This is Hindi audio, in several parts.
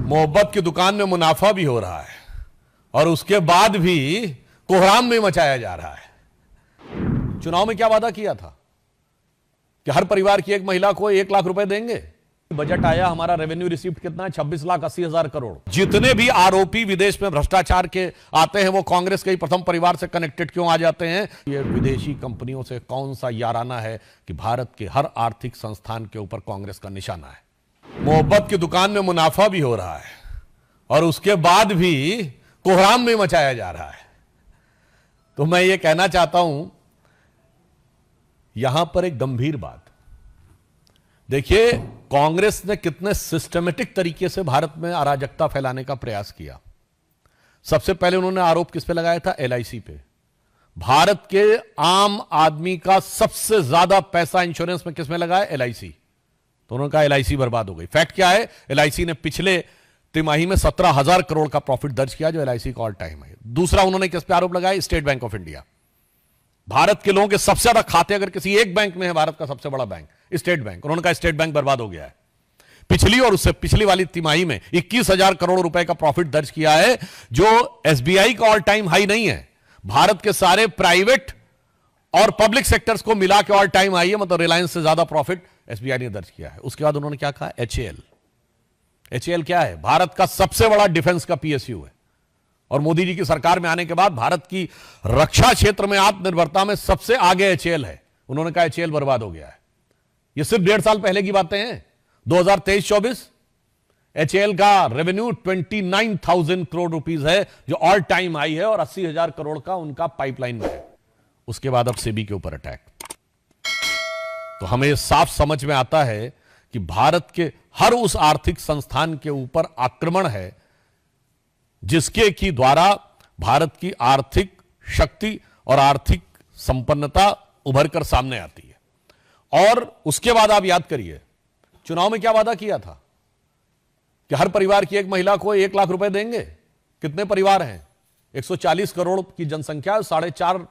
मोहब्बत की दुकान में मुनाफा भी हो रहा है और उसके बाद भी कोहराम भी मचाया जा रहा है। चुनाव में क्या वादा किया था कि हर परिवार की एक महिला को 1 लाख रुपए देंगे। बजट आया, हमारा रेवेन्यू रिसीप्ट कितना है? 26,80,000 करोड़। जितने भी आरोपी विदेश में भ्रष्टाचार के आते हैं वो कांग्रेस के ही प्रथम परिवार से कनेक्टेड क्यों आ जाते हैं? ये विदेशी कंपनियों से कौन सा याराना है कि भारत के हर आर्थिक संस्थान के ऊपर कांग्रेस का निशाना है। मोहब्बत की दुकान में मुनाफा भी हो रहा है और उसके बाद भी कोहराम भी मचाया जा रहा है। तो मैं ये कहना चाहता हूं यहां पर एक गंभीर बात देखिए, कांग्रेस ने कितने सिस्टमेटिक तरीके से भारत में अराजकता फैलाने का प्रयास किया। सबसे पहले उन्होंने आरोप किस पे लगाया था? एलआईसी पे। भारत के आम आदमी का सबसे ज्यादा पैसा इंश्योरेंस में किस में लगा है? एलआईसी। तो उन्होंने कहा एलआईसी बर्बाद हो गई। फैक्ट क्या है? एलआईसी ने पिछले तिमाही में 17,000 करोड़ का प्रॉफिट दर्ज किया, जो एलआईसी का ऑल टाइम है। दूसरा उन्होंने किस पे आरोप लगाया? State bank of India. Bharat के लोगों के सबसे ज्यादा खाते अगर किसी एक बैंक में है, भारत का सबसे बड़ा बैंक स्टेट बैंक। उन्होंने कहा स्टेट बैंक बर्बाद हो गया है। पिछली और उससे पिछली वाली तिमाही में 21,000 करोड़ रुपए का प्रॉफिट दर्ज किया है, जो एसबीआई का ऑल टाइम हाई नहीं है। भारत के सारे प्राइवेट और पब्लिक सेक्टर्स को मिला के ऑल टाइम हाई है, मतलब रिलायंस से ज्यादा प्रॉफिट एसबीआई ने दर्ज किया है। उसके बाद उन्होंने क्या कहा? एचएएल। एचएएल क्या है? भारत का सबसे बड़ा डिफेंस का पीएसयू है और मोदी जी की सरकार में आने के बाद भारत की रक्षा क्षेत्र में आत्मनिर्भरता में सबसे आगे एचएएल है। उन्होंने कहा एचएएल बर्बाद हो गया है। ये सिर्फ 1.5 साल पहले की बातें हैं। 2023-24 एचएएल का रेवेन्यू 29,000 करोड़ रुपीस है, जो ऑल टाइम हाई है, और 80,000 करोड़ का उनका पाइपलाइन में है। उसके बाद अब सेबी के ऊपर अटैक। तो हमें साफ समझ में आता है कि भारत के हर उस आर्थिक संस्थान के ऊपर आक्रमण है जिसके की द्वारा भारत की आर्थिक शक्ति और आर्थिक संपन्नता उभर कर सामने आती है। और उसके बाद आप याद करिए, चुनाव में क्या वादा किया था कि हर परिवार की एक महिला को 1 लाख रुपए देंगे। कितने परिवार हैं? 140 करोड़ की जनसंख्या, 4.5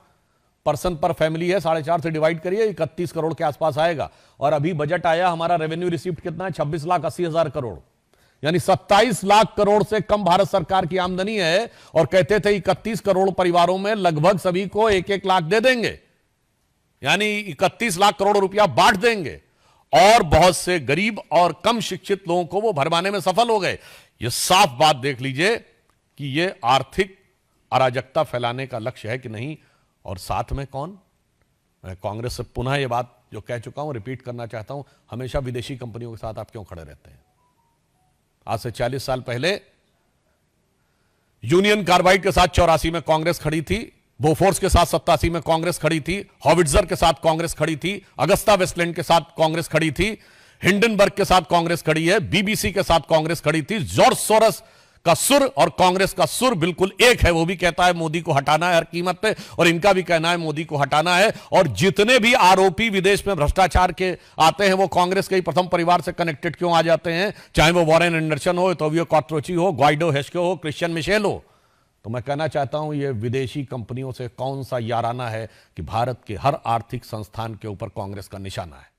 पर्सन पर फैमिली है। 4.5 से डिवाइड करिए, 31 करोड़ के आसपास आएगा। और अभी बजट आया, हमारा रेवेन्यू रिसीप्ट कितना है? 26,80,000 करोड़, यानी 27 लाख करोड़ से कम भारत सरकार की आमदनी है। और कहते थे 31 करोड़ परिवारों में लगभग सभी को 1-1 लाख दे देंगे, यानी 31 लाख करोड़ रुपया बांट देंगे। और बहुत से गरीब और कम शिक्षित लोगों को वो भरवाने में सफल हो गए। ये साफ बात देख लीजिए कि ये आर्थिक अराजकता फैलाने का लक्ष्य है कि नहीं। और साथ में कौन? मैं कांग्रेस से पुनः ये बात जो कह चुका हूं रिपीट करना चाहता हूं, हमेशा विदेशी कंपनियों के साथ आप क्यों खड़े रहते हैं? आज से 40 साल पहले यूनियन कार्बाइड के साथ 84 में कांग्रेस खड़ी थी, बोफोर्स के साथ 87 में कांग्रेस खड़ी थी, हॉविट्जर के साथ कांग्रेस खड़ी थी, अगस्ता वेस्टलैंड के साथ कांग्रेस खड़ी थी, हिंडनबर्ग के साथ कांग्रेस खड़ी है, बीबीसी के साथ कांग्रेस खड़ी थी। जॉर्ज सोरस का सुर और कांग्रेस का सुर बिल्कुल एक है। वो भी कहता है मोदी को हटाना है हर कीमत पे, और इनका भी कहना है मोदी को हटाना है। और जितने भी आरोपी विदेश में भ्रष्टाचार के आते हैं वो कांग्रेस के ही प्रथम परिवार से कनेक्टेड क्यों आ जाते हैं? चाहे वो वॉरेन एंडरसन हो, टोबियो कॉट्रोची हो, ग्वाइडो हेस्के हो, क्रिश्चियन मिशेल हो। तो मैं कहना चाहता हूं ये विदेशी कंपनियों से कौन सा याराना है कि भारत के हर आर्थिक संस्थान के ऊपर कांग्रेस का निशाना है।